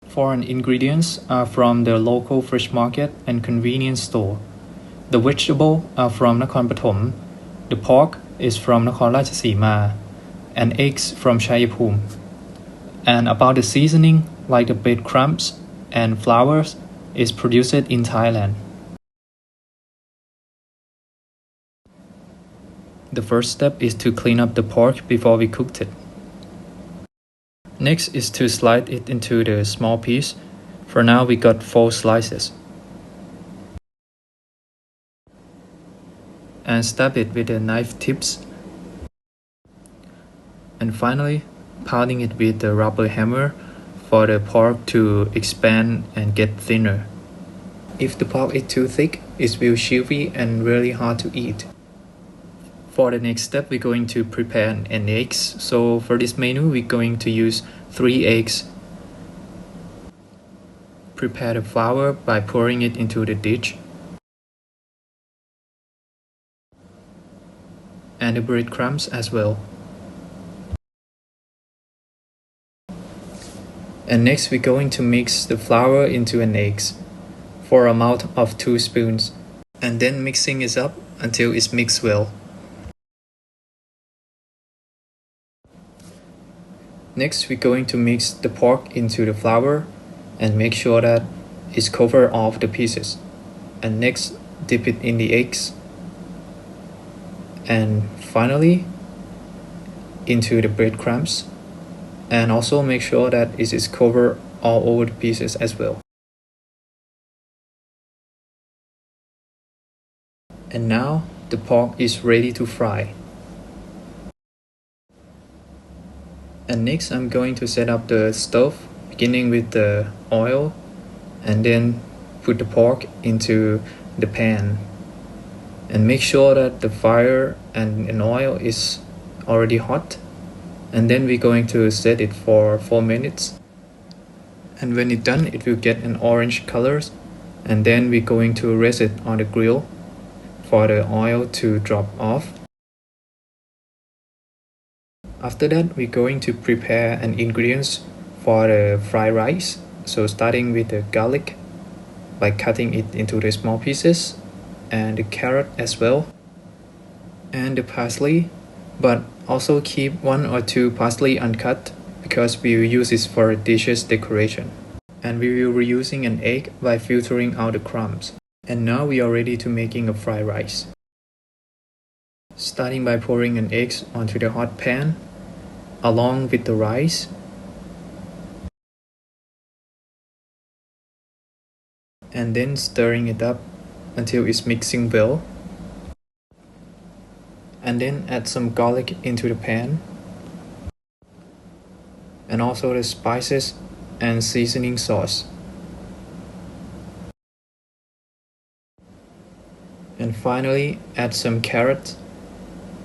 Foreign ingredients are from the local fish market and convenience store. The vegetables are from Nakhon Pathom. The pork is from Nakhon Ratchasima, and eggs from Chayapum. And about the seasoning, like the breadcrumbs and flours, is produced in Thailand. The first step is to clean up the pork before we cooked it. Next is to slide it into the small piece. For now we got 4 slices. And stab it with the knife tips. And finally, pounding it with the rubber hammer for the pork to expand and get thinner. If the pork is too thick, it will chewy and really hard to eat. For the next step, we're going to prepare an eggs. So for this menu, we're going to use 3 eggs. Prepare the flour by pouring it into the dish. And the breadcrumbs as well. And next we're going to mix the flour into an eggs for an amount of 2 spoons. And then mixing it up until it's mixed well. Next, we're going to mix the pork into the flour and make sure that it's covered all of the pieces. And next, dip it in the eggs. And finally, into the breadcrumbs. And also make sure that it is covered all over the pieces as well. And now, the pork is ready to fry. And next I'm going to set up the stove, beginning with the oil, and then put the pork into the pan. And make sure that the fire and oil is already hot. And then we're going to set it for 4 minutes. And when it's done, it will get an orange color. And then we're going to rest it on the grill for the oil to drop off. After that, we're going to prepare an ingredients for the fried rice. So starting with the garlic by cutting it into the small pieces, and the carrot as well, and the parsley, but also keep 1 or 2 parsley uncut because we will use it for a dish's decoration. And we will be using an egg by filtering out the crumbs. And now we are ready to making a fried rice. Starting by pouring an egg onto the hot pan along with the rice. And then stirring it up until it's mixing well. And then add some garlic into the pan. And also the spices and seasoning sauce. And finally add some carrots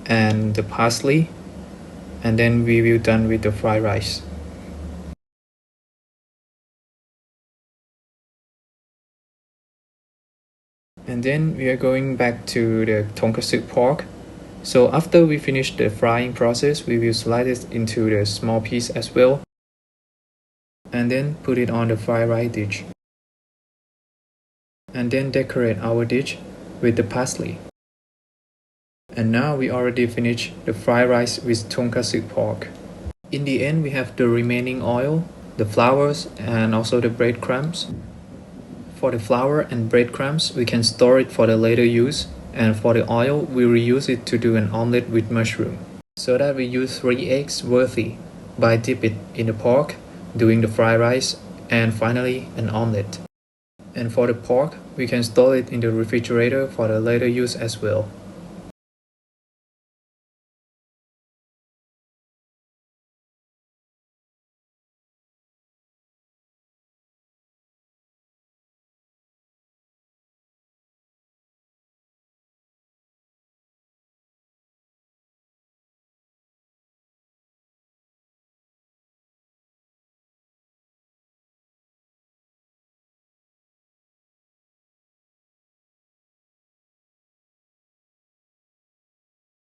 and the parsley. And then we will done with the fried rice. And then we are going back to the tonkatsu pork. So after we finish the frying process, we will slide it into the small piece as well. And then put it on the fried rice dish. And then decorate our dish with the parsley. And now we already finished the fried rice with tonkatsu pork. In the end, we have the remaining oil, the flours, and also the breadcrumbs. For the flour and breadcrumbs, we can store it for the later use. And for the oil, we reuse it to do an omelette with mushroom. So that we use 3 eggs worthy by dip it in the pork, doing the fried rice, and finally an omelette. And for the pork, we can store it in the refrigerator for the later use as well.